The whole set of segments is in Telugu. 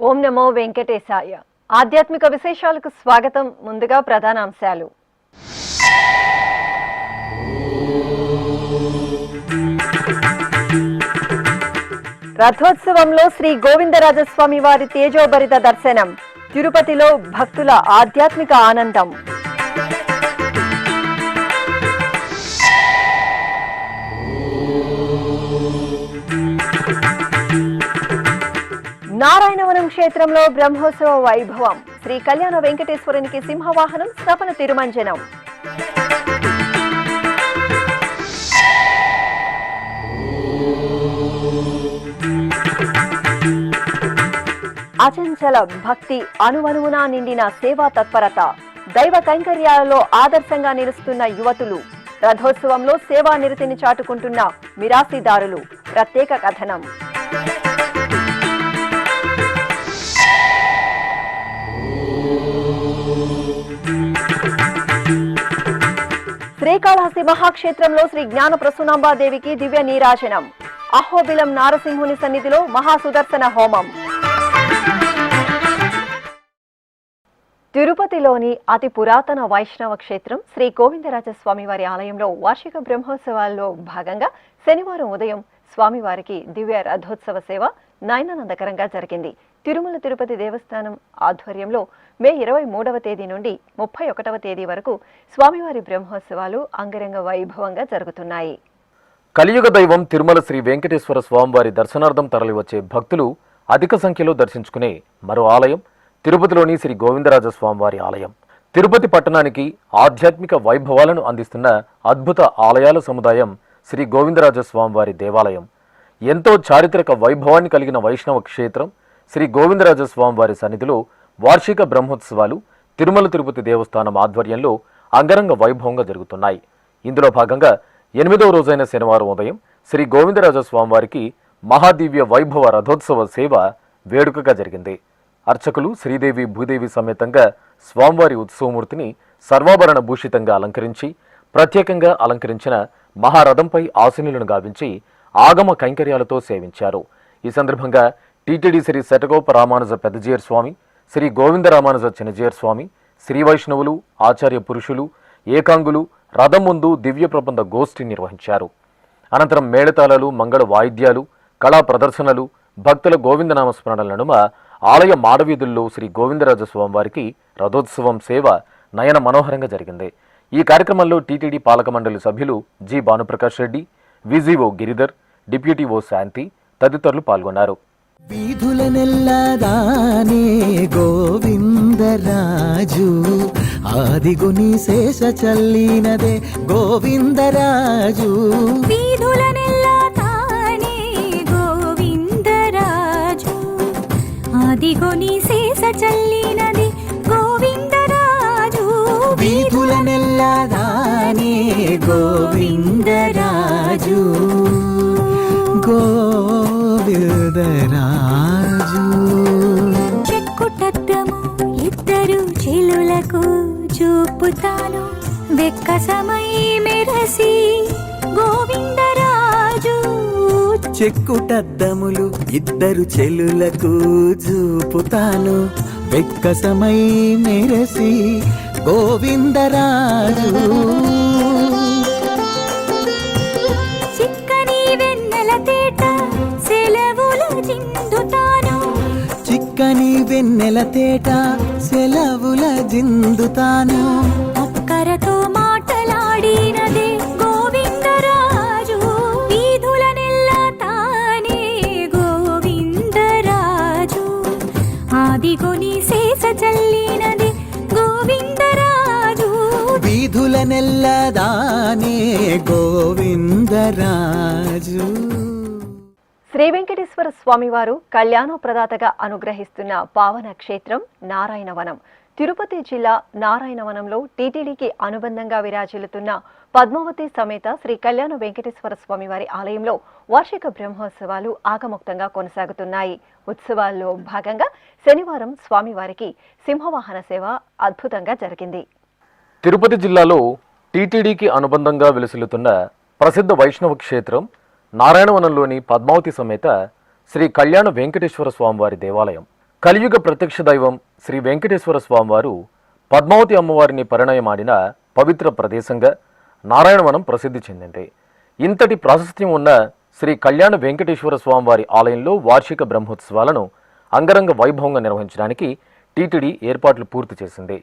ఓం నమో వెంకటేశాయ. ఆధ్యాత్మిక విశేషాలకు స్వాగతం. ముందుగా ప్రధానాంశాలు. రథోత్సవంలో శ్రీ గోవిందరాజస్వామి వారి తేజోభరిత దర్శనం. తిరుపతిలో భక్తుల ఆధ్యాత్మిక ఆనందం. నారాయణవనం క్షేత్రంలో బ్రహ్మోత్సవ వైభవం. శ్రీ కళ్యాణ వెంకటేశ్వరునికి సింహవాహనం, స్థపన తిరుమంజనం. అచంచల భక్తి, అణువణువునా నిండిన సేవా తత్పరత, దైవ కైంకర్యాలలో ఆదర్శంగా నిలుస్తున్న యువతులు. రథోత్సవంలో సేవా నిరతిని చాటుకుంటున్న మిరాసీదారులు. ప్రత్యేక కథనం. శ్రీకాళహస్తి మహాక్షేత్రంలో శ్రీ జ్ఞాన ప్రసూనాంబాదేవికి దివ్య నీరాజనం. అహోబిలం నారసింహుని సన్నిధిలో మహాసుదర్శన హోమం. తిరుపతిలోని అతి పురాతన వైష్ణవ క్షేత్రం శ్రీ గోవిందరాజస్వామి వారి ఆలయంలో వార్షిక బ్రహ్మోత్సవాల్లో భాగంగా శనివారం ఉదయం స్వామివారికి దివ్య రథోత్సవ సేవ నయనానందకరంగా జరిగింది. తిరుమల తిరుపతి దేవస్థానం ఆధ్వర్యంలో మే 23వ తేదీ నుండి 31వ తేదీ వరకు స్వామివారి బ్రహ్మోత్సవాలు అంగరంగ వైభవంగా జరుగుతున్నాయి. కలియుగ దైవం తిరుమల శ్రీ వెంకటేశ్వర స్వామివారి దర్శనార్థం తరలివచ్చే భక్తులు అధిక సంఖ్యలో దర్శించుకునే మరో ఆలయం తిరుపతిలోని శ్రీ గోవిందరాజ స్వామివారి ఆలయం. తిరుపతి పట్టణానికి ఆధ్యాత్మిక వైభవాలను అందిస్తున్న అద్భుత ఆలయాల సముదాయం శ్రీ గోవిందరాజ స్వామివారి దేవాలయం. ఎంతో చారిత్రక వైభవాన్ని కలిగిన వైష్ణవ క్షేత్రం శ్రీ గోవిందరాజ స్వామివారి సన్నిధిలో వార్షిక బ్రహ్మోత్సవాలు తిరుమల తిరుపతి దేవస్థానం ఆధ్వర్యంలో అంగరంగ వైభవంగా జరుగుతున్నాయి. ఇందులో భాగంగా 8వ రోజైన శనివారం ఉదయం శ్రీ గోవిందరాజ స్వామివారికి మహాదివ్య వైభవ రథోత్సవ సేవ వేడుకగా జరిగింది. అర్చకులు శ్రీదేవి భూదేవి సమేతంగా స్వామివారి ఉత్సవమూర్తిని సర్వాభరణ భూషితంగా అలంకరించి ప్రత్యేకంగా అలంకరించిన మహారథంపై ఆశీనులను గావించి ఆగమ కైంకర్యాలతో సేవించారు. ఈ సందర్భంగా టీటీడీ శ్రీ శటగోప రామానుజ పెద్దజీయర్ స్వామి, శ్రీ గోవింద రామానుజ చిన్నజీయర్ స్వామి, శ్రీ వైష్ణవులు, ఆచార్య పురుషులు, ఏకాంగులు రథం ముందు దివ్య ప్రబంధ గోష్ఠి నిర్వహించారు. అనంతరం మేళతాళాలు, మంగళ వాయిద్యాలు, కళా ప్రదర్శనలు, భక్తుల గోవిందనామస్మరణల నడుమ ఆలయ మాడవీధుల్లో శ్రీ గోవిందరాజ స్వామివారికి రథోత్సవం సేవ నయన మనోహరంగా జరిగింది. ఈ కార్యక్రమంలో టీటీడీ పాలక మండలి సభ్యులు G Bhanuprakash Reddy, VGO Giridhar, deputy EO Shanti తదితరులు పాల్గొన్నారు. వీధులనెల్లదానే గోవిందరాజు, ఆదిగుని శేష చల్లినదే గోవిందరాజు. వీధులనెల్లదానే గోవిందరాజు, ఆదిగుని శేష చల్లినదే గోవిందరాజు. వీధులనెల్లదానే గోవిందరాజు, గోవిందరాజు. చెక్కుటద్దము ఇద్దరు చెలులకు చూపుతాను, వెక్కసమై మెరసి గోవిందరాజు. చెక్కుటద్దములు ఇద్దరు చెలులకు చూపుతాను, వెక్కసమై మెరసి గోవిందరాజు. చిక్కని వెన్నెల తేట సెలవుల జిందుతాను, చిక్కని వెన్నెల తేట సెలవుల జిందుతాను. అక్కరతో మాటలాడినదే గోవిందరాజు. వీధులనెల్లా తానే గోవిందరాజు, ఆదిగొని శేష చల్లినదే గోవిందరాజు. వీధులనెల్లదానే గోవిందరాజు. శ్రీ వెంకటేశ్వర స్వామివారు కళ్యాణ ప్రదాతగా అనుగ్రహిస్తున్న పావన క్షేత్రం నారాయణవనం. తిరుపతి జిల్లా నారాయణవనంలో టీటీడీకి అనుబంధంగా విరాజిల్లుతున్న పద్మావతి సమేత శ్రీ కళ్యాణ వెంకటేశ్వర స్వామివారి ఆలయంలో వార్షిక బ్రహ్మోత్సవాలు ఆగమోక్తంగా కొనసాగుతున్నాయి. ఉత్సవాల్లో భాగంగా శనివారం స్వామివారికి సింహవాహన సేవ అద్భుతంగా జరిగింది. తిరుపతి జిల్లాలో టీటీడీకి అనుబంధంగా విలసిల్లుతున్న ప్రసిద్ధ వైష్ణవ క్షేత్రం నారాయణవనంలోని పద్మావతి సమేత శ్రీ కళ్యాణ వెంకటేశ్వర స్వామివారి దేవాలయం. కలియుగ ప్రత్యక్ష దైవం శ్రీ వెంకటేశ్వర స్వామివారు పద్మావతి అమ్మవారిని పరిణయమాడిన పవిత్ర ప్రదేశంగా నారాయణవనం ప్రసిద్ధి చెందింది. ఇంతటి ప్రాశస్త్యం ఉన్న శ్రీ కళ్యాణ వెంకటేశ్వర స్వామివారి ఆలయంలో వార్షిక బ్రహ్మోత్సవాలను అంగరంగ వైభవంగా నిర్వహించడానికి టీటీడీ ఏర్పాట్లు పూర్తి చేసింది.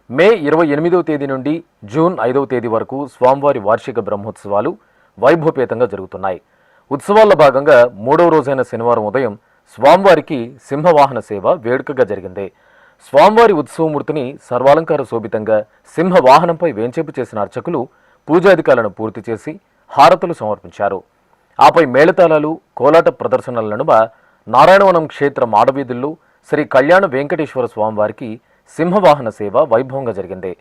మే 28వ తేదీ నుండి జూన్ 5వ తేదీ వరకు స్వామివారి వార్షిక బ్రహ్మోత్సవాలు వైభవపేతంగా జరుగుతున్నాయి. ఉత్సవాల్లో భాగంగా 3వ రోజైన శనివారం ఉదయం స్వామివారికి సింహవాహన సేవ వేడుకగా జరిగింది. స్వామివారి ఉత్సవమూర్తిని సర్వాలంకార శోభితంగా సింహవాహనంపై వేంచేపు చేసిన అర్చకులు పూజాధికారులను పూర్తి చేసి హారతులు సమర్పించారు. ఆపై మేళతాళాలు, కోలాట ప్రదర్శనల నడుమ నారాయణవనం క్షేత్ర మాడవీధుల్లో శ్రీ కళ్యాణ వెంకటేశ్వర స్వామివారికి సింహవాహన సేవ వైభవంగా జరిగింది.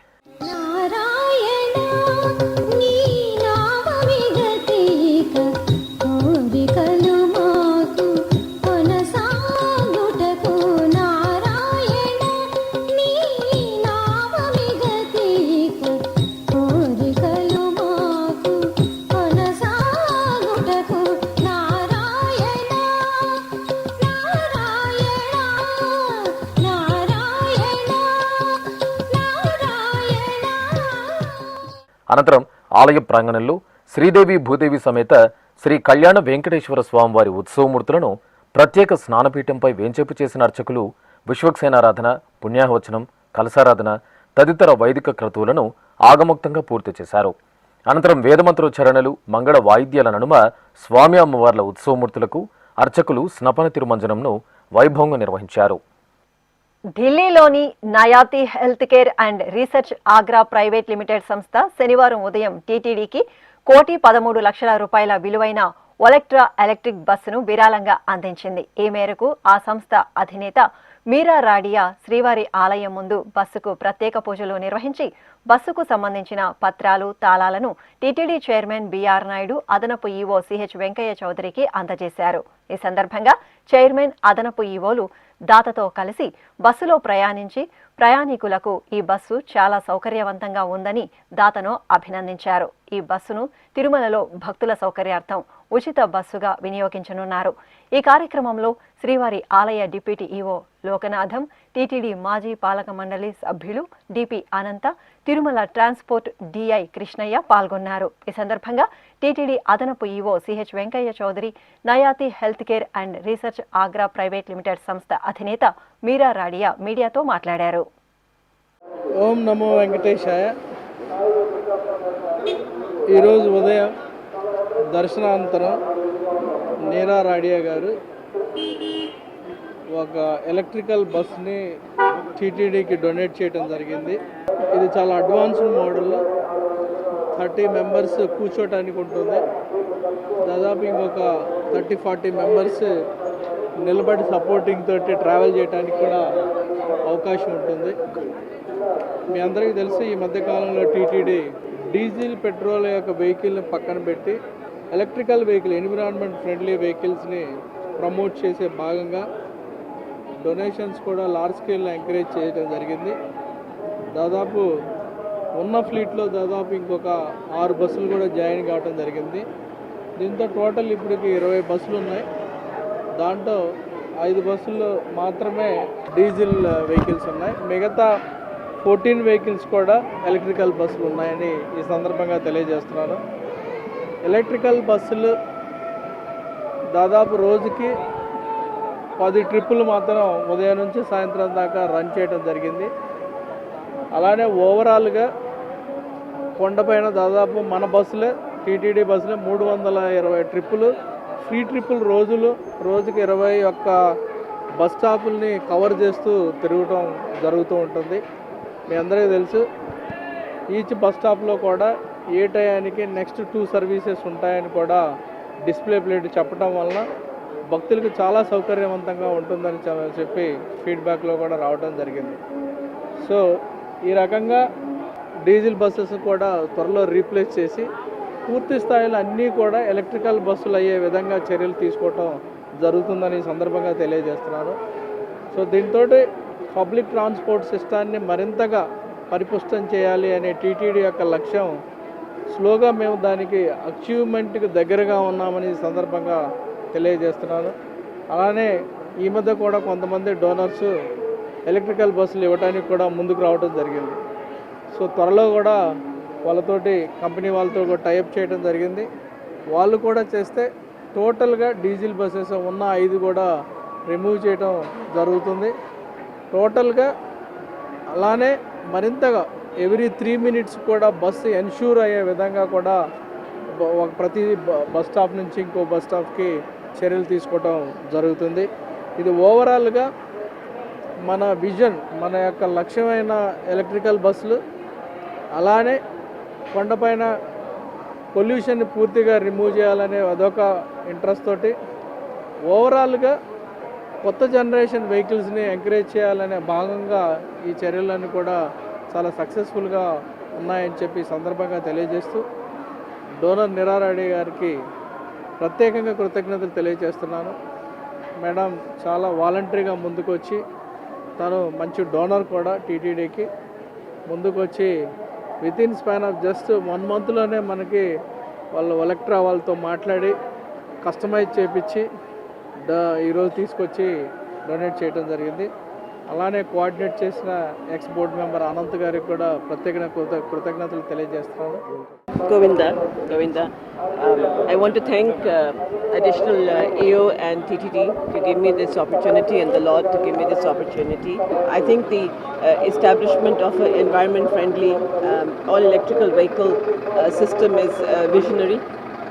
అనంతరం ఆలయ ప్రాంగణంలో శ్రీదేవి భూదేవి సమేత శ్రీ కళ్యాణ వెంకటేశ్వర స్వామివారి ఉత్సవమూర్తులను ప్రత్యేక స్నానపీఠంపై వేంచేపు చేసిన అర్చకులు విశ్వక్సేనారాధన, పుణ్యాహవచనం, కలశారాధన తదితర వైదిక క్రతువులను ఆగమోక్తంగా పూర్తి చేశారు. అనంతరం వేదమంత్రోచ్చరణలు, మంగళ వాయిద్యాల నడుమ స్వామి అమ్మవార్ల ఉత్సవమూర్తులకు అర్చకులు స్నపన తిరుమంజనంను వైభవంగా నిర్వహించారు. ఢిల్లీలోని Nayati health care and research Agra private limited సంస్థ శనివారం ఉదయం టీటీడీకి ₹1,13,00,000 విలువైన ఒలెక్ట్రా ఎలక్ట్రిక్ బస్సును విరాళంగా అందించింది. ఈ మేరకు ఆ సంస్థ అధినేత మీరా రాడియా శ్రీవారి ఆలయం ముందు బస్సుకు ప్రత్యేక పూజలు నిర్వహించి బస్సుకు సంబంధించిన పత్రాలు, తాళాలను టీటీడీ చైర్మన్ బిఆర్ నాయుడు, అదనపు ఈవో సిహెచ్ వెంకయ్య చౌదరికి అందజేశారు. ఈ సందర్భంగా చైర్మన్, అదనపు ఈవోలు దాతతో కలిసి బస్సులో ప్రయాణించి ప్రయాణికులకు ఈ బస్సు చాలా సౌకర్యవంతంగా ఉందని దాతను అభినందించారు. ఈ బస్సును తిరుమలలో భక్తుల సౌకర్యార్థం ఉచిత బస్సుగా వినియోగించనున్నారు. ఈ కార్యక్రమంలో శ్రీవారి ఆలయ డిప్యూటీ ఈవో లోకనాథం, టీటీడీ మాజీ పాలక మండలి సభ్యులు DP Anantha, Tirumala transport DI Krishnaiah పాల్గొన్నారు. ఈ సందర్భంగా టీటీడీ అదనపు EO CH Venkaiah Chowdary Nayati health care and research Agra private limited సంస్థ అధినేత మీరా రాడియా మీడియాతో మాట్లాడారు. ఓం నమో వెంకటేశాయ. ఈరోజు ఉదయం దర్శనానంతరం మీరా రాడియా గారు ఒక ఎలక్ట్రికల్ బస్ని టీటీడీకి డొనేట్ చేయడం జరిగింది. ఇది చాలా అడ్వాన్స్డ్ మోడల్లో 30 మెంబర్స్ కూర్చోటానికి ఉంటుంది. దాదాపు ఇంకొక 30-40 మెంబర్స్ నిలబడి సపోర్టింగ్ తోటి ట్రావెల్ చేయడానికి కూడా అవకాశం ఉంటుంది. మీ అందరికీ తెలుసు, ఈ మధ్యకాలంలో టీటీడీ డీజిల్, పెట్రోల్ యొక్క వెహికల్ని పక్కన పెట్టి ఎలక్ట్రికల్ వెహికల్, ఎన్విరాన్మెంట్ ఫ్రెండ్లీ వెహికల్స్ని ప్రమోట్ చేసే భాగంగా డొనేషన్స్ కూడా లార్జ్ స్కేల్లో ఎంకరేజ్ చేయడం జరిగింది. దాదాపు ఉన్న ఫ్లీట్లో దాదాపు ఇంకొక 6 బస్సులు కూడా జాయిన్ కావడం జరిగింది. దీంతో టోటల్ ఇప్పటికి 20 బస్సులు ఉన్నాయి. దాంట్లో 5 బస్సుల్లో మాత్రమే డీజిల్ వెహికల్స్ ఉన్నాయి. మిగతా 14 వెహికల్స్ కూడా ఎలక్ట్రికల్ బస్సులు ఉన్నాయని ఈ సందర్భంగా తెలియజేస్తున్నాను. ఎలక్ట్రికల్ బస్సులు దాదాపు రోజుకి 10 ట్రిప్పులు మాత్రం ఉదయం నుంచి సాయంత్రం దాకా రన్ చేయడం జరిగింది. అలానే ఓవరాల్గా కొండపైన దాదాపు మన బస్సులే, టీటీడీ బస్సులే 320 ట్రిప్పులు, ఫ్రీ ట్రిప్పులు రోజుకి 21 బస్ స్టాపుల్ని కవర్ చేస్తూ తిరగటం జరుగుతూ ఉంటుంది. మీ అందరికీ తెలుసు, ఈచ్ బస్ స్టాప్లో కూడా ఏ టయానికి నెక్స్ట్ 2 సర్వీసెస్ ఉంటాయని కూడా డిస్ప్లే ప్లేట్ చెప్పడం వలన భక్తులకు చాలా సౌకర్యవంతంగా ఉంటుందని చెప్పి ఫీడ్బ్యాక్లో కూడా రావడం జరిగింది. సో ఈ రకంగా డీజిల్ బస్సెస్ కూడా త్వరలో రీప్లేస్ చేసి పూర్తి స్థాయిలో అన్నీ కూడా ఎలక్ట్రికల్ బస్సులు అయ్యే విధంగా చర్యలు తీసుకోవటం జరుగుతుందని ఈ సందర్భంగా తెలియజేస్తున్నాను. సో దీంతో పబ్లిక్ ట్రాన్స్పోర్ట్ సిస్టాన్ని మరింతగా పరిపుష్టం చేయాలి అనే టీటీడీ యొక్క లక్ష్యం స్లోగా మేము దానికి అచీవ్మెంట్కి దగ్గరగా ఉన్నామని ఈ సందర్భంగా తెలియజేస్తున్నాను. అలానే ఈ మధ్య కూడా కొంతమంది డోనర్స్ ఎలక్ట్రికల్ బస్సులు ఇవ్వడానికి కూడా ముందుకు రావడం జరిగింది. సో త్వరలో కూడా వాళ్ళతోటి కంపెనీ వాళ్ళతో కూడా టైఅప్ చేయడం జరిగింది. వాళ్ళు కూడా చేస్తే టోటల్గా డీజిల్ బస్సెస్ ఉన్న 5 కూడా రిమూవ్ చేయడం జరుగుతుంది. టోటల్గా అలానే మరింతగా ఎవ్రీ 3 మినిట్స్ కూడా బస్సు ఎన్ష్యూర్ అయ్యే విధంగా కూడా ప్రతి బస్ స్టాప్ నుంచి ఇంకో బస్ స్టాప్కి చర్యలు తీసుకోవటం జరుగుతుంది. ఇది ఓవరాల్గా మన విజన్, మన యొక్క లక్ష్యమైన ఎలక్ట్రికల్ బస్సులు, అలానే కొండపైన పొల్యూషన్ పూర్తిగా రిమూవ్ చేయాలనే అదొక ఇంట్రెస్ట్ తోటి ఓవరాల్గా కొత్త జనరేషన్ వెహికల్స్ని ఎంకరేజ్ చేయాలనే భాగంగా ఈ చర్యలన్నీ కూడా చాలా సక్సెస్ఫుల్గా ఉన్నాయని చెప్పి సందర్భంగా తెలియజేస్తూ డోనర్ నిరారెడ్డి గారికి ప్రత్యేకంగా కృతజ్ఞతలు తెలియజేస్తున్నాను. మేడం చాలా వాలంటరీగా ముందుకు వచ్చి తను మంచి డోనర్ కూడా టీటీడీకి ముందుకు వచ్చి వితిన్ స్పాన్ ఆఫ్ జస్ట్ 1 మంత్లోనే మనకి వాళ్ళు ఎలక్ట్రా వాళ్ళతో మాట్లాడి కస్టమైజ్ చేయించి ఈరోజు తీసుకొచ్చి డొనేట్ చేయడం జరిగింది. అలానే కోఆర్డినేట్ చేసిన ఎక్స్ బోర్డ్ మెంబర్ అనంత్ గారికి కూడా ప్రత్యేక కృతజ్ఞతలు తెలియజేస్తున్నాను. Govinda. I want to thank additional AO and TTD to give me this opportunity and the Lord to give me this opportunity. I think the establishment of an environment-friendly all-electrical vehicle system is visionary,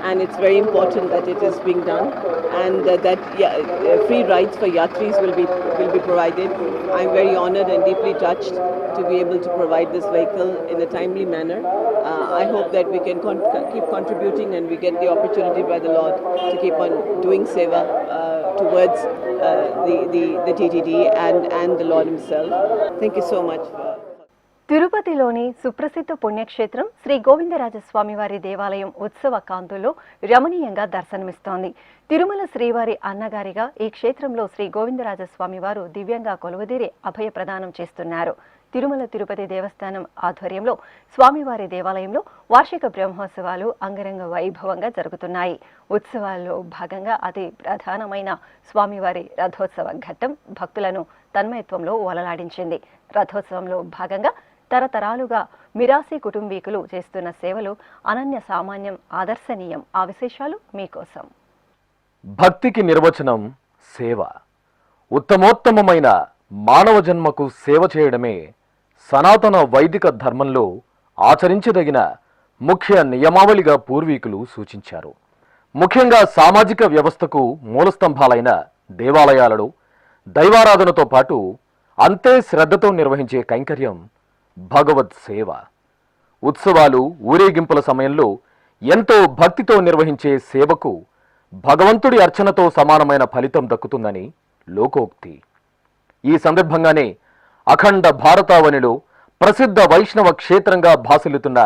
and it's very important that it is being done, and that free rides for yatris will be provided. I'm very honoured and deeply touched to be able to provide this vehicle in a timely manner. I hope that we can keep contributing and we get the opportunity by the Lord to keep on doing seva towards the TTD and the Lord himself. Thank you so much. తిరుపతిలోని సుప్రసిద్ధ పుణ్యక్షేత్రం శ్రీ గోవిందరాజస్వామి వారి దేవాలయం ఉత్సవ కాంతుల్లో రమణీయంగా దర్శనమిస్తోంది. తిరుమల శ్రీవారి అన్నగారిగా ఈ క్షేత్రంలో శ్రీ గోవిందరాజస్వామి వారు దివ్యంగా కొలువుదీరి అభయ ప్రదానం చేస్తున్నారు. తిరుమల తిరుపతి దేవస్థానం ఆధ్వర్యంలో స్వామివారి దేవాలయంలో వార్షిక బ్రహ్మోత్సవాలు అంగరంగ వైభవంగా జరుగుతున్నాయి. ఉత్సవాల్లో భాగంగా అతి ప్రధానమైన స్వామివారి రథోత్సవ ఘట్టం భక్తులను తన్మయత్వంలో ఓలలాడించింది. రథోత్సవంలో భాగంగా తరతరాలుగా మిరాసి కుటుంబీకులు చేస్తున్న సేవలు అనన్య సామాన్యం, ఆదర్శనీయం. ఆ విశేషాలు మీకోసం. భక్తికి నిర్వచనం సేవ. ఉత్తమోత్తమమైన మానవ జన్మకు సేవ చేయడమే సనాతన వైదిక ధర్మంలో ఆచరించదగిన ముఖ్య నియమావళిగా పూర్వీకులు సూచించారు. ముఖ్యంగా సామాజిక వ్యవస్థకు మూలస్తంభాలైన దేవాలయాలలో దైవారాధనతో పాటు అంతే శ్రద్ధతో నిర్వహించే కైంకర్యం భగవత్ సేవ. ఉత్సవాలు, ఊరేగింపుల సమయంలో ఎంతో భక్తితో నిర్వహించే సేవకు భగవంతుడి అర్చనతో సమానమైన ఫలితం దక్కుతుందని లోకోక్తి. ఈ సందర్భంగానే అఖండ భారతావనిలో ప్రసిద్ధ వైష్ణవ క్షేత్రంగా భాసిల్లుతున్న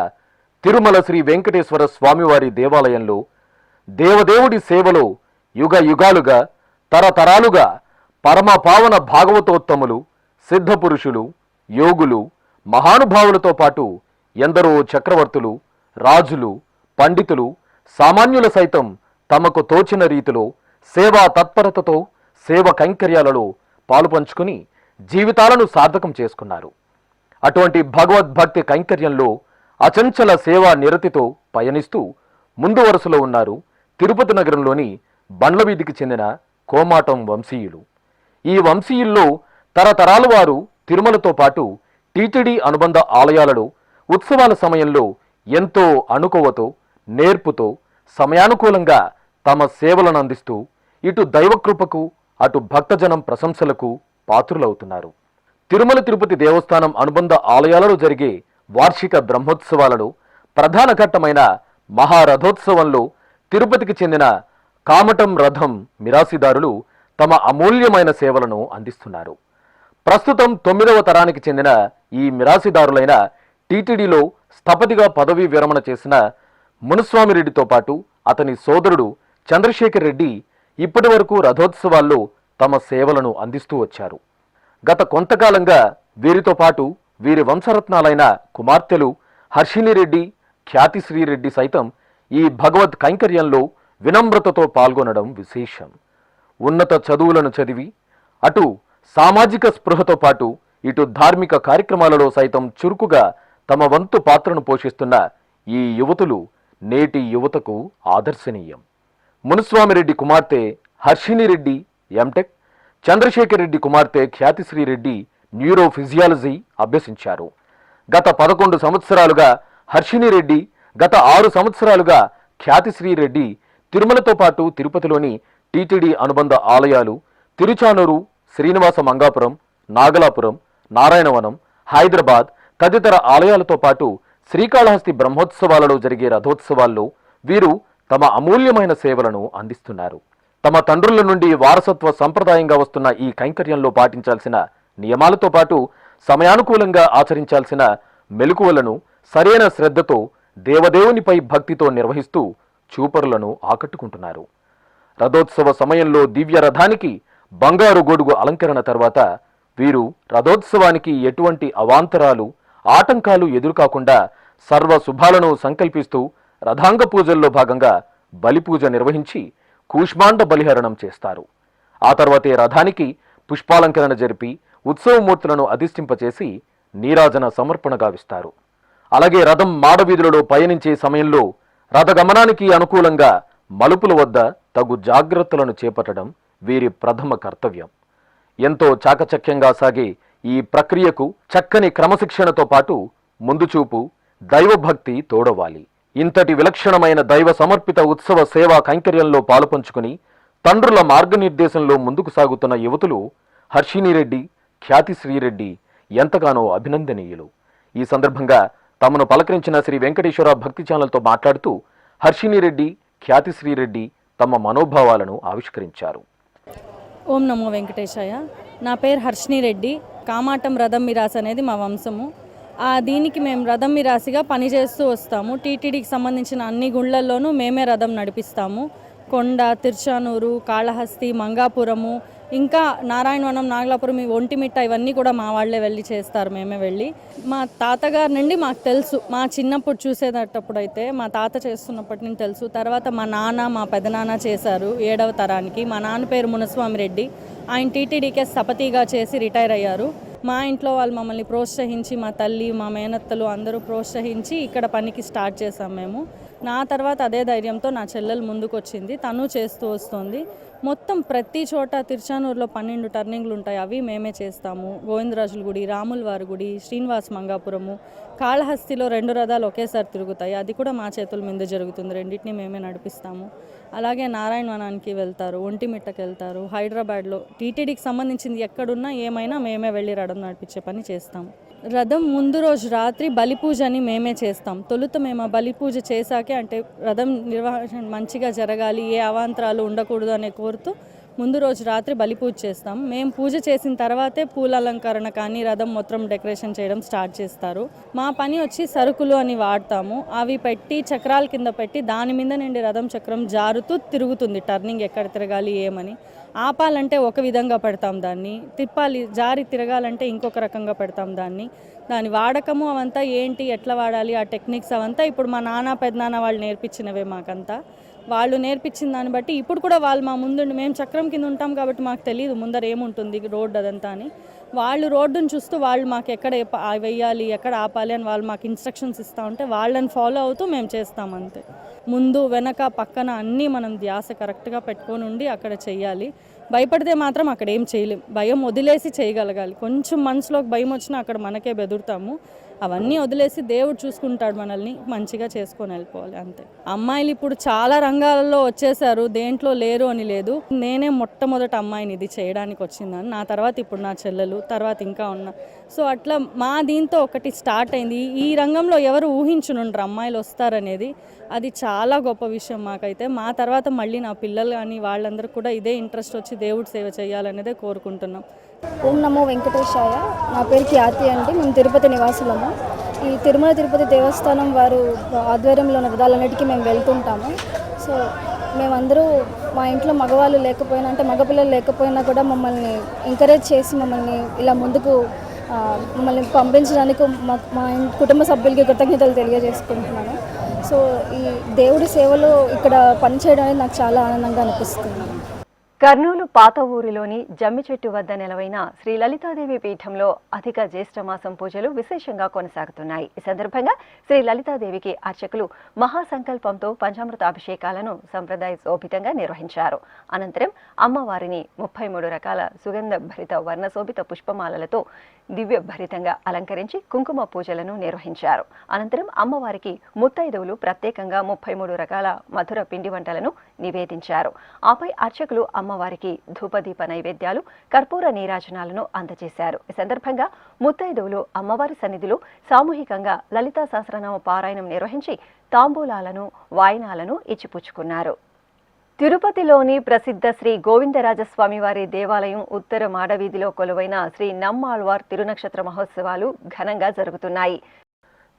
తిరుమల శ్రీ వెంకటేశ్వర స్వామివారి దేవాలయంలో దేవదేవుడి సేవలో యుగ యుగాలుగా తరతరాలుగా పరమ పావన భాగవతోత్తములు, సిద్ధపురుషులు, యోగులు, మహానుభావులతో పాటు ఎందరో చక్రవర్తులు, రాజులు, పండితులు, సామాన్యుల సైతం తమకు తోచిన రీతిలో సేవా తత్పరతతో సేవ కైంకర్యాలలో పాలుపంచుకుని జీవితాలను సార్థకం చేసుకున్నారు. అటువంటి భగవద్భక్తి కైంకర్యంలో అచంచల సేవా నిరతితో పయనిస్తూ ముందు వరుసలో ఉన్నారు తిరుపతి నగరంలోని బండ్లవీధికి చెందిన కోమాటం వంశీయులు. ఈ వంశీయుల్లో తరతరాల వారు తిరుమలతో పాటు టీటీడీ అనుబంధ ఆలయాలలో ఉత్సవాల సమయంలో ఎంతో అణుకువతో, నేర్పుతో, సమయానుకూలంగా తమ సేవలను అందిస్తూ ఇటు దైవకృపకు అటు భక్తజనం ప్రశంసలకు పాత్రులవుతున్నారు. తిరుమల తిరుపతి దేవస్థానం అనుబంధ ఆలయాలలో జరిగే వార్షిక బ్రహ్మోత్సవాలలో ప్రధాన ఘట్టమైన మహారథోత్సవంలో తిరుపతికి చెందిన కామటం రథం మిరాసిదారులు తమ అమూల్యమైన సేవలను అందిస్తున్నారు. ప్రస్తుతం 9వ తరానికి చెందిన ఈ మిరాసిదారులైన టీటీడీలో స్థపతిగా పదవీ విరమణ చేసిన మునుస్వామిరెడ్డితో పాటు అతని సోదరుడు చంద్రశేఖర్ రెడ్డి ఇప్పటి వరకు రథోత్సవాల్లో తమ సేవలను అందిస్తూ వచ్చారు. గత కొంతకాలంగా వీరితో పాటు వీరి వంశరత్నాలైన కుమార్తెలు హర్షిణిరెడ్డి, ఖ్యాతిశ్రీరెడ్డి సైతం ఈ భగవద్ కైంకర్యంలో వినమ్రతతో పాల్గొనడం విశేషం. ఉన్నత చదువులను చదివి అటు సామాజిక స్పృహతో పాటు ఇటు ధార్మిక కార్యక్రమాలలో సైతం చురుకుగా తమ వంతు పాత్రను పోషిస్తున్న ఈ యువతులు నేటి యువతకు ఆదర్శనీయం. మునుస్వామిరెడ్డి కుమార్తె హర్షిణిరెడ్డి ఎంటెక్, చంద్రశేఖర్ రెడ్డి కుమార్తె ఖ్యాతిశ్రీరెడ్డి న్యూరో ఫిజియాలజీ అభ్యసించారు. గత 11 సంవత్సరాలుగా హర్షిణిరెడ్డి, గత 6 సంవత్సరాలుగా ఖ్యాతిశ్రీరెడ్డి తిరుమలతో పాటు తిరుపతిలోని టీటీడీ అనుబంధ ఆలయాలు తిరుచానూరు, శ్రీనివాస మంగాపురం, నాగలాపురం, నారాయణవనం, హైదరాబాద్ తదితర ఆలయాలతో పాటు శ్రీకాళహస్తి బ్రహ్మోత్సవాలలో జరిగే రథోత్సవాల్లో వీరు తమ అమూల్యమైన సేవలను అందిస్తున్నారు. తమ తండ్రుల నుండి వారసత్వ సంప్రదాయంగా వస్తున్న ఈ కైంకర్యంలో పాటించాల్సిన నియమాలతో పాటు సమయానుకూలంగా ఆచరించాల్సిన మెలకువలను సరైన శ్రద్ధతో దేవదేవునిపై భక్తితో నిర్వహిస్తూ చూపరులను ఆకట్టుకుంటున్నారు. రథోత్సవ సమయంలో దివ్య రథానికి బంగారు గొడుగు అలంకరణ తర్వాత వీరు రథోత్సవానికి ఎటువంటి అవాంతరాలు, ఆటంకాలు ఎదురుకాకుండా సర్వ శుభాలను సంకల్పిస్తూ రథాంగ పూజల్లో భాగంగా బలిపూజ నిర్వహించి కూష్మాండ బలిహరణం చేస్తారు. ఆ తర్వాతే రథానికి పుష్పాలంకరణ జరిపి ఉత్సవమూర్తులను అధిష్ఠింపచేసి నీరాజన సమర్పణ గావిస్తారు. అలాగే రథం మాడవీధులలో పయనించే సమయంలో రథగమనానికి అనుకూలంగా మలుపుల వద్ద తగు జాగ్రత్తలను చేపట్టడం వీరి ప్రథమ కర్తవ్యం. ఎంతో చాకచక్యంగా సాగే ఈ ప్రక్రియకు చక్కని క్రమశిక్షణతో పాటు ముందుచూపు, దైవభక్తి తోడవాలి. ఇంతటి విలక్షణమైన దైవ సమర్పిత ఉత్సవ సేవా కైంకర్యంలో పాలుపంచుకుని తండ్రుల మార్గనిర్దేశంలో ముందుకు సాగుతున్న యువతులు హర్షిణిరెడ్డి, ఖ్యాతిశ్రీరెడ్డి ఎంతగానో అభినందనీయులు. ఈ సందర్భంగా తమను పలకరించిన శ్రీ వెంకటేశ్వర భక్తి ఛానల్తో మాట్లాడుతూ హర్షిణిరెడ్డి, ఖ్యాతిశ్రీరెడ్డి తమ మనోభావాలను ఆవిష్కరించారు. ఓం నమో వెంకటేశాయ. నా పేరు హర్షిణిరెడ్డి. కామాటం రథం మిరాస్ అనేది మా వంశము. దీనికి మేము రథం మిరాసిగా పనిచేస్తూ వస్తాము. టీటీడీకి సంబంధించిన అన్ని గుళ్ళల్లోనూ మేమే రథం నడిపిస్తాము. కొండ, తిరుచానూరు, కాళహస్తి, మంగాపురము, ఇంకా నారాయణవనం, నాగలాపురం, ఒంటిమిట్ట ఇవన్నీ కూడా మా వాళ్ళే వెళ్ళి చేస్తారు. మేమే వెళ్ళి మా తాతగారి నుండి మాకు తెలుసు. మా చిన్నప్పుడు చూసేటప్పుడు అయితే మా తాత చేస్తున్నప్పటి నుంచి తెలుసు. తర్వాత మా నాన్న, మా పెదనాన్న చేశారు 7వ తరానికి. మా నాన్న పేరు మునుస్వామిరెడ్డి. ఆయన టీటీడీకే స్థపతిగా చేసి రిటైర్ అయ్యారు. మా ఇంట్లో వాళ్ళు మమ్మల్ని ప్రోత్సహించి, మా తల్లి, మా మేనత్తలు అందరూ ప్రోత్సహించి ఇక్కడ పనికి స్టార్ట్ చేసాం మేము. నా తర్వాత అదే ధైర్యంతో నా చెల్లెలు ముందుకు వచ్చింది, తను చేస్తూ వస్తుంది. మొత్తం ప్రతి చోట తిరుచానూరులో 12 టర్నింగ్లు ఉంటాయి, అవి మేమే చేస్తాము. గోవిందరాజుల గుడి, రాముల వారి గుడి, శ్రీనివాస మంగాపురము, కాళహస్తిలో 2 రథాలు ఒకేసారి తిరుగుతాయి, అది కూడా మా చేతుల మీద జరుగుతుంది. రెండింటిని మేమే నడిపిస్తాము. అలాగే నారాయణవనానికి వెళ్తారు, ఒంటిమిట్టకి వెళ్తారు. హైదరాబాద్లో టీటీడీకి సంబంధించింది ఎక్కడున్నా ఏమైనా మేమే వెళ్ళి రథం నడిపించే పని చేస్తాము. రథం ముందు రోజు రాత్రి బలిపూజని మేమే చేస్తాం. తొలుత మేము ఆ బలిపూజ చేశాకే, అంటే రథం నిర్వహణ మంచిగా జరగాలి, ఏ అవాంతరాలు ఉండకూడదు అనే కోరుతూ ముందు రోజు రాత్రి బలిపూజ చేస్తాం. మేము పూజ చేసిన తర్వాతే పూల అలంకరణ కానీ రథం మొత్తం డెకరేషన్ చేయడం స్టార్ట్ చేస్తారు. మా పని వచ్చి సరుకులు అని వాడతాము. అవి పెట్టి చక్రాల కింద పెట్టి దాని మీద నుండి రథం చక్రం జారుతూ తిరుగుతుంది. టర్నింగ్ ఎక్కడ తిరగాలి ఏమని, ఆపాలంటే ఒక విధంగా పెడతాం దాన్ని, తిప్పాలి జారి తిరగాలంటే ఇంకొక రకంగా పెడతాం దాన్ని. దాని వాడకము అవంతా ఏంటి, ఎట్లా వాడాలి, ఆ టెక్నిక్స్ అవంతా ఇప్పుడు మా నాన్న పెద్దనాన్న వాళ్ళు నేర్పించినవే మాకంతా. వాళ్ళు నేర్పించిన దాన్ని బట్టి ఇప్పుడు కూడా వాళ్ళు మా ముందుండి, మేము చక్రం కింద ఉంటాం కాబట్టి మాకు తెలియదు ముందర ఏముంటుంది రోడ్డు అదంతా అని. వాళ్ళు రోడ్డును చూస్తూ వాళ్ళు మాకు ఎక్కడ వెయ్యాలి, ఎక్కడ ఆపాలి అని వాళ్ళు మాకు ఇన్స్ట్రక్షన్స్ ఇస్తూ ఉంటే వాళ్ళని ఫాలో అవుతూ మేము చేస్తాం అంతే. ముందు వెనక పక్కన అన్నీ మనం ధ్యాస కరెక్ట్గా పెట్టుకొని ఉండి అక్కడ చెయ్యాలి. భయపడితే మాత్రం అక్కడ ఏం చేయలేం. భయం వదిలేసి చేయగలగాలి. కొంచెం మనసులోకి భయం వచ్చినా అక్కడ మనకే బెదురుతాము. అవన్నీ వదిలేసి దేవుడు చూసుకుంటాడు మనల్ని, మంచిగా చేసుకొని వెళ్ళిపోవాలి అంతే. అమ్మాయిలు ఇప్పుడు చాలా రంగాలలో వచ్చేసారు, దేంట్లో లేరు అని లేదు. నేనే మొట్టమొదటి అమ్మాయిని ఇది చేయడానికి వచ్చిందని. నా తర్వాత ఇప్పుడు నా చెల్లెలు, తర్వాత ఇంకా ఉన్న సో అట్లా మా దీంతో ఒకటి స్టార్ట్ అయింది. ఈ రంగంలో ఎవరు ఊహించునుండ్రు అమ్మాయిలు వస్తారనేది. అది చాలా గొప్ప విషయం మాకైతే. మా తర్వాత మళ్ళీ నా పిల్లలు కానీ వాళ్ళందరూ కూడా ఇదే ఇంట్రెస్ట్ వచ్చి దేవుడి సేవ చేయాలనేదే కోరుకుంటున్నాం. ఓం నమో వెంకటేశాయ. నా పేరు ఖ్యాతి అండి. మేము తిరుపతి నివాసులము. ఈ తిరుమల తిరుపతి దేవస్థానం వారు ఆధ్వర్యంలో ఉన్న విధాలన్నిటికీ మేము వెళ్తుంటాము. సో మేమందరూ మా ఇంట్లో మగవాళ్ళు లేకపోయినా, అంటే మగపిల్లలు లేకపోయినా కూడా మమ్మల్ని ఎంకరేజ్ చేసి మమ్మల్ని ఇలా ముందుకు మమ్మల్ని పంపించడానికి మా కుటుంబ సభ్యులకి కృతజ్ఞతలు తెలియజేసుకుంటున్నాను. సో ఈ దేవుడి సేవలో ఇక్కడ పనిచేయడం అనేది నాకు చాలా ఆనందంగా అనిపిస్తుంది. కర్నూలు పాత ఊరిలోని జమ్మి చెట్టు వద్ద నెలవైన శ్రీ లలితాదేవి పీఠంలో అధిక జ్యేష్ఠమాసం పూజలు విశేషంగా కొనసాగుతున్నాయి. ఈ సందర్భంగా శ్రీ లలితాదేవికి అర్చకులు మహాసంకల్పంతో పంచామృత అభిషేకాలను సంప్రదాయ శోభితంగా నిర్వహించారు. అనంతరం అమ్మవారిని 33 రకాల సుగంధ భరిత వర్ణశోభిత పుష్పమాలలతో దివ్య భరితంగా అలంకరించి కుంకుమ పూజలను నిర్వహించారు. అనంతరం అమ్మవారికి ముత్తైదువులు ప్రత్యేకంగా 33 రకాల మధుర పిండి వంటలను నివేదించారు. ఆపై అర్చకులు అమ్మవారికి ధూపదీప నైవేద్యాలు, కర్పూర నీరాజనాలను అందజేశారు. ఈ సందర్భంగా ముత్తైదువులు అమ్మవారి సన్నిధిలో సామూహికంగా లలితా సహస్రనామ పారాయణం నిర్వహించి తాంబూలాలను, వాయినాలను ఇచ్చిపుచ్చుకున్నారు. తిరుపతిలోని ప్రసిద్ధ శ్రీ గోవిందరాజస్వామి వారి దేవాలయం ఉత్తర మాడవీధిలో కొలువైన శ్రీ నమ్మాళ్వార్ తిరునక్షత్ర మహోత్సవాలు ఘనంగా జరుగుతున్నాయి.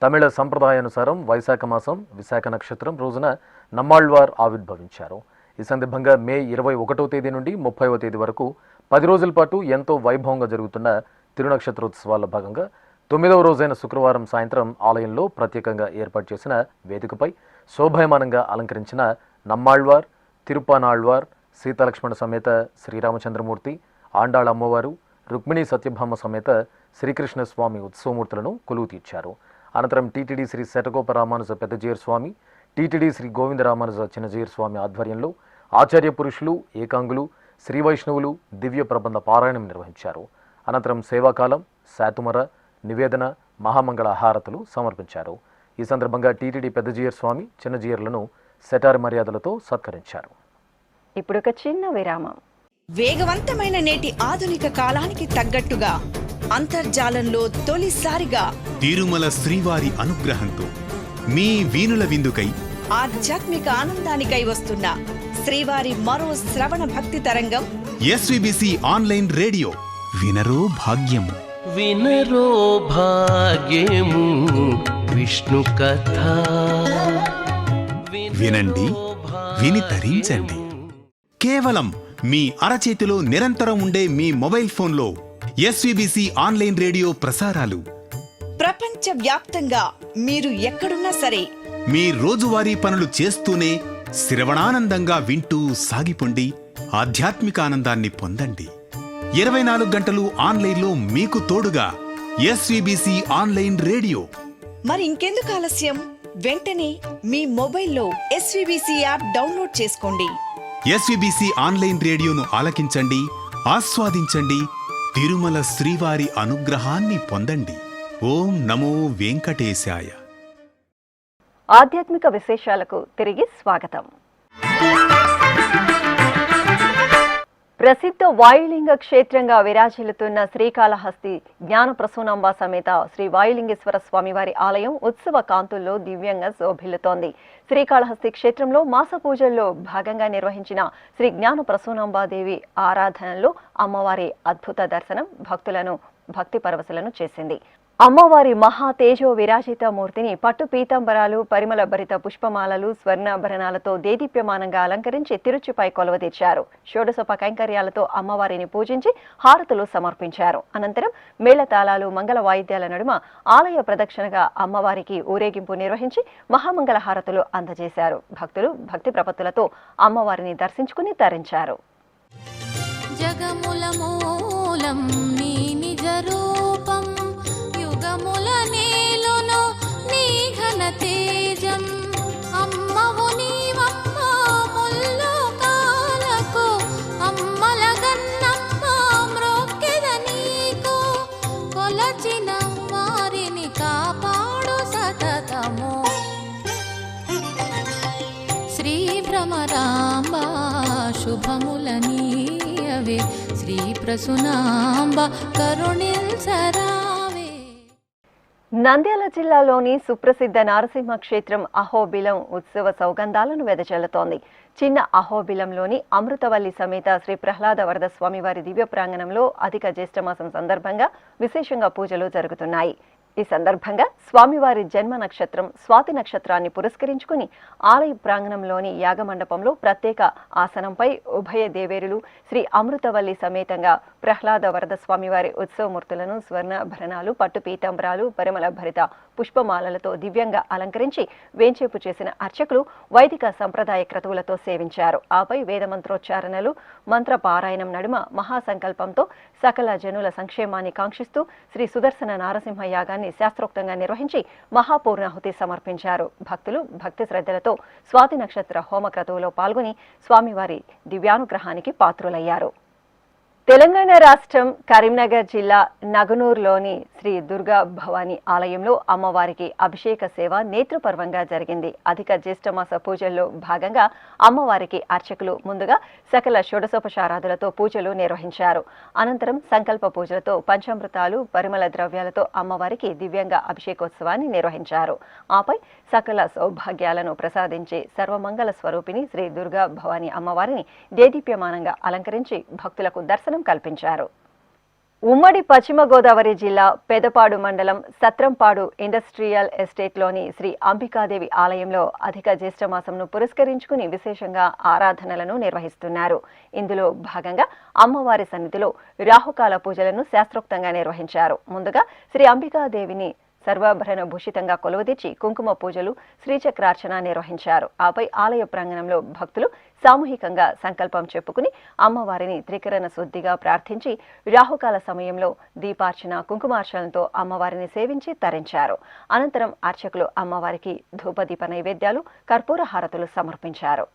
తమిళ సంప్రదాయానుసారం వైశాఖ మాసం విశాఖ నక్షత్రం రోజున నమ్మాళ్వార్ ఆవిర్భవించారు. ఈ సందర్భంగా మే 21వ తేదీ నుండి 30వ తేదీ వరకు 10 రోజుల పాటు ఎంతో వైభవంగా జరుగుతున్న తిరునక్షత్రోత్సవాల్లో భాగంగా 9వ రోజైన శుక్రవారం సాయంత్రం ఆలయంలో ప్రత్యేకంగా ఏర్పాటు చేసిన వేదికపై శోభాయమానంగా అలంకరించిన నమ్మాళ్వార్, తిరుపానాళ్వార్, సీతాలక్ష్మణ సమేత శ్రీరామచంద్రమూర్తి, ఆండాళ అమ్మవారు, రుక్మిణీ సత్యభామ సమేత శ్రీకృష్ణ స్వామి ఉత్సవమూర్తులను కొలువు తీర్చారు. అనంతరం టీటీడీ శ్రీ శటకోప రామానుజ పెద్దజీయర్ స్వామి, టీటీడీ శ్రీ గోవింద రామానుజ చిన్నజీయర్ స్వామి ఆధ్వర్యంలో ఆచార్య పురుషులు, ఏకాంగులు, శ్రీ వైష్ణవులు దివ్య ప్రబంధ పారాయణం నిర్వహించారు. అనంతరం సేవాకాలం, శాతుమర, నివేదన, మహామంగళ హారతులు సమర్పించారు. ఈ సందర్భంగా టీటీడీ పెద్దజీయర్ స్వామి చిన్నజీయర్లను సెటార్ మర్యాదలతో సత్కరించారు. ఇప్పుడు ఒక చిన్న విరామం. వేగవంతమైన నేటి ఆధునిక కాలానికి తగ్గట్టుగా అంతర్జాలంలో తొలిసారిగా తిరుమల శ్రీవారి అనుగ్రహంతో మీ వీణుల విందుకై ఆధ్యాత్మిక ఆనందానికై వస్తున్న శ్రీవారి మరో శ్రవణ భక్తి తరంగం ఎస్విబిసి ఆన్లైన్ రేడియో. వినరో భాగ్యము, వినరో భాగ్యము విష్ణు కథ. వినండి, విని తరించండి. కేవలం మీ అరచేతిలో నిరంతరం ఉండే మీ మొబైల్ ఫోన్లో ఎస్విబిసి ఆన్లైన్ రేడియో ప్రసారాలు ప్రపంచ వ్యాప్తంగా మీరు ఎక్కడున్నా సరే మీ రోజువారీ పనులు చేస్తూనే శ్రవణానందంగా వింటూ సాగిపోండి, ఆధ్యాత్మిక ఆనందాన్ని పొందండి. 24 గంటలు ఆన్లైన్లో మీకు తోడుగా ఎస్విబిసి ఆన్లైన్ రేడియో. మరి ఇంకెందుకు ఆలస్యం? వెంటనే మీ మొబైల్లో ఎస్విబిసి యాప్ డౌన్లోడ్ చేసుకోండి. ఎస్విబిసి ఆన్లైన్ రేడియోను ఆలకించండి, ఆస్వాదించండి, తిరుమల శ్రీవారి అనుగ్రహాన్ని పొందండి. ఓం నమో వెంకటేశాయ. ఆధ్యాత్మిక విశేషాలకు తిరిగి స్వాగతం. ప్రసిద్ధ వాయులింగ క్షేత్రంగా విరాజిల్లుతున్న శ్రీకాళహస్తి జ్ఞానప్రసూనాంబ సమేత శ్రీ వాయులింగేశ్వర స్వామివారి ఆలయం ఉత్సవ కాంతుల్లో దివ్యంగా శోభిల్లుతోంది. శ్రీకాళహస్తి క్షేత్రంలో మాస పూజల్లో భాగంగా నిర్వహించిన శ్రీ జ్ఞానప్రసూనాంబాదేవి ఆరాధనలో అమ్మవారి అద్భుత దర్శనం భక్తులను భక్తి పరవశులను చేసింది. అమ్మవారి మహా తేజో విరాజిత మూర్తిని పట్టు పీతాంబరాలు, పరిమళ భరిత పుష్పమాలలు, స్వర్ణాభరణాలతో దేదీప్యమానంగా అలంకరించి తిరుచుపై కొలువదీర్చారు. షోడశోప కైంకర్యాలతో అమ్మవారిని పూజించి హారతులు సమర్పించారు. అనంతరం మేళతాళాలు, మంగళ వాయిద్యాల నడుమ ఆలయ ప్రదక్షిణగా అమ్మవారికి ఊరేగింపు నిర్వహించి మహామంగళ హారతులు అందజేశారు. భక్తులు భక్తి ప్రపత్తులతో అమ్మవారిని దర్శించుకుని తరించారు. జగముల మూలం నీ నిజ రూపం, యుగముల నేలును నీ ఘన తేజం. అమ్మవు నీవమ్మ ముల్లోకాలకు, అమ్మల గన్నమ్మ మ్రోక్కెద నీకు. కొలచిన వారిని కాపాడు సతతము. శ్రీ భ్రమరాంబ శుభములనీయవే, శ్రీ ప్రసూనాంబ కరుణిల్సరావే. నంద్యాల జిల్లాలోని సుప్రసిద్ధ నారసింహ క్షేత్రం అహోబిలం ఉత్సవ సౌగంధాలను వెదజల్లుతోంది. చిన్న అహోబిలంలోని అమృతవల్లి సమేత శ్రీ ప్రహ్లాద వరద స్వామివారి దివ్య ప్రాంగణంలో అధిక జ్యేష్ఠమాసం సందర్భంగా విశేషంగా పూజలు జరుగుతున్నాయి. ఈ సందర్భంగా స్వామివారి జన్మ నక్షత్రం స్వాతి నక్షత్రాన్ని పురస్కరించుకుని ఆలయ ప్రాంగణంలోని యాగమండపంలో ప్రత్యేక ఆసనంపై ఉభయ దేవేరులు శ్రీ అమృతవల్లి సమేతంగా ప్రహ్లాద వరద స్వామివారి ఉత్సవమూర్తులను స్వర్ణాభరణాలు, పట్టు పీతాంబరాలు, పరిమళ భరిత పుష్పమాలలతో దివ్యంగా అలంకరించి వేంచేపు చేసిన అర్చకులు వైదిక సంప్రదాయ క్రతువులతో సేవించారు. ఆపై వేదమంత్రోచ్చారణలు, మంత్ర పారాయణం నడుమ మహాసంకల్పంతో సకల జనుల సంక్షేమాన్ని కాంక్షిస్తూ శ్రీ సుదర్శన నారసింహ యాగాన్ని శాస్త్రోక్తంగా నిర్వహించి మహాపూర్ణాహుతి సమర్పించారు. భక్తులు భక్తి శ్రద్ధలతో స్వాతి నక్షత్ర హోమ క్రతువులో పాల్గొని స్వామివారి దివ్యానుగ్రహానికి పాత్రులయ్యారు. తెలంగాణ రాష్ట్రం కరీంనగర్ జిల్లా నగనూరులోని శ్రీ దుర్గా భవానీ ఆలయంలో అమ్మవారికి అభిషేక సేవ నేత్రపర్వంగా జరిగింది. అధిక జ్యేష్ఠమాస పూజల్లో భాగంగా అమ్మవారికి అర్చకులు ముందుగా సకల షోడశోపచారాదులతో పూజలు నిర్వహించారు. అనంతరం సంకల్ప పూజలతో పంచామృతాలు, పరిమళ ద్రవ్యాలతో అమ్మవారికి దివ్యంగా అభిషేకోత్సవాన్ని నిర్వహించారు. ఆపై సకల సౌభాగ్యాలను ప్రసాదించే సర్వమంగళ స్వరూపిణి శ్రీ దుర్గా భవానీ అమ్మవారిని దేదీప్యమానంగా అలంకరించి భక్తులకు దర్శనం కల్పించారు. ఉమ్మడి పశ్చిమ గోదావరి జిల్లా పెదపాడు మండలం సత్రంపాడు ఇండస్ట్రియల్ ఎస్టేట్లోని శ్రీ అంబికాదేవి ఆలయంలో అధిక జ్యేష్ఠమాసంను పురస్కరించుకుని విశేషంగా ఆరాధనలను నిర్వహిస్తున్నారు. ఇందులో భాగంగా అమ్మవారి సన్నిధిలో రాహుకాల పూజలను శాస్త్రోక్తంగా నిర్వహించారు. ముందుగా శ్రీ అంబికాదేవిని సర్వాభరణ భూషితంగా కొలువుదీర్చి కుంకుమ పూజలు, శ్రీచక్రార్చన నిర్వహించారు. ఆపై ఆలయ ప్రాంగణంలో భక్తులు సామూహికంగా సంకల్పం చెప్పుకుని అమ్మవారిని త్రికరణ శుద్ధిగా ప్రార్థించి రాహుకాల సమయంలో దీపార్చన, కుంకుమార్చనలతో అమ్మవారిని సేవించి తరించారు. అనంతరం అర్చకులు అమ్మవారికి ధూపదీప నైవేద్యాలు, కర్పూర హారతులు సమర్పించారు.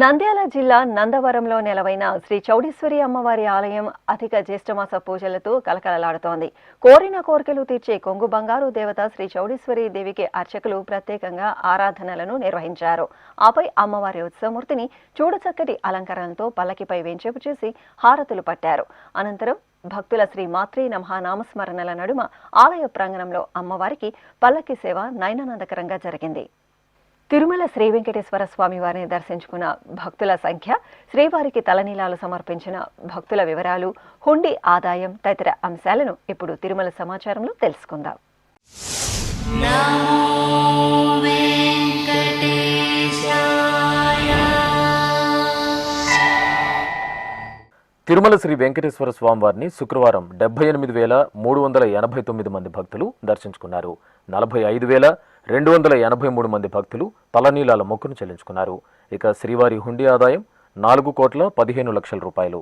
నంద్యాల జిల్లా నందవరంలో నెలవైన శ్రీ చౌడేశ్వరి అమ్మవారి ఆలయం అధిక జ్యేష్ఠమాస పూజలతో కలకలలాడుతోంది. కోరిన కోరికలు తీర్చే కొంగు బంగారు దేవత శ్రీ చౌడేశ్వరి దేవికి అర్చకులు ప్రత్యేకంగా ఆరాధనలను నిర్వహించారు. ఆపై అమ్మవారి ఉత్సవమూర్తిని చూడచక్కటి అలంకరణలతో పల్లకిపై వేంచేపు చేసి హారతులు పట్టారు. అనంతరం భక్తుల శ్రీ మాత్రే నమః నామస్మరణల నడుమ ఆలయ ప్రాంగణంలో అమ్మవారికి పల్లకి సేవ నయనానందకరంగా జరిగింది. తిరుమల శ్రీ వెంకటేశ్వర స్వామి వారిని దర్శించుకున్న భక్తుల సంఖ్య, శ్రీవారికి తలనీలాలు సమర్పించిన భక్తుల వివరాలు, హుండీ ఆదాయం తదితర అంశాలను ఇప్పుడు తిరుమల సమాచారంలో తెలుసుకుందాం. తిరుమల శ్రీ వెంకటేశ్వర స్వామివారిని శుక్రవారం 78,389 మంది భక్తులు దర్శించుకున్నారు. 45,283 మంది భక్తులు తలనీలాల మొక్కును చెల్లించుకున్నారు. ఇక శ్రీవారి హుండీ ఆదాయం 4,15,00,000 రూపాయలు.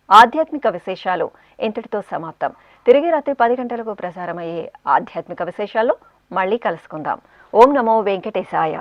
ఆధ్యాత్మిక విశేషాలు ఇంతటితో సమాప్తం. తిరిగి రాత్రి 10 గంటలకు ప్రసారమయ్యే ఆధ్యాత్మిక విశేషాల్లో మళ్ళీ కలుసుకుందాం. ఓం నమో వెంకటేశాయ.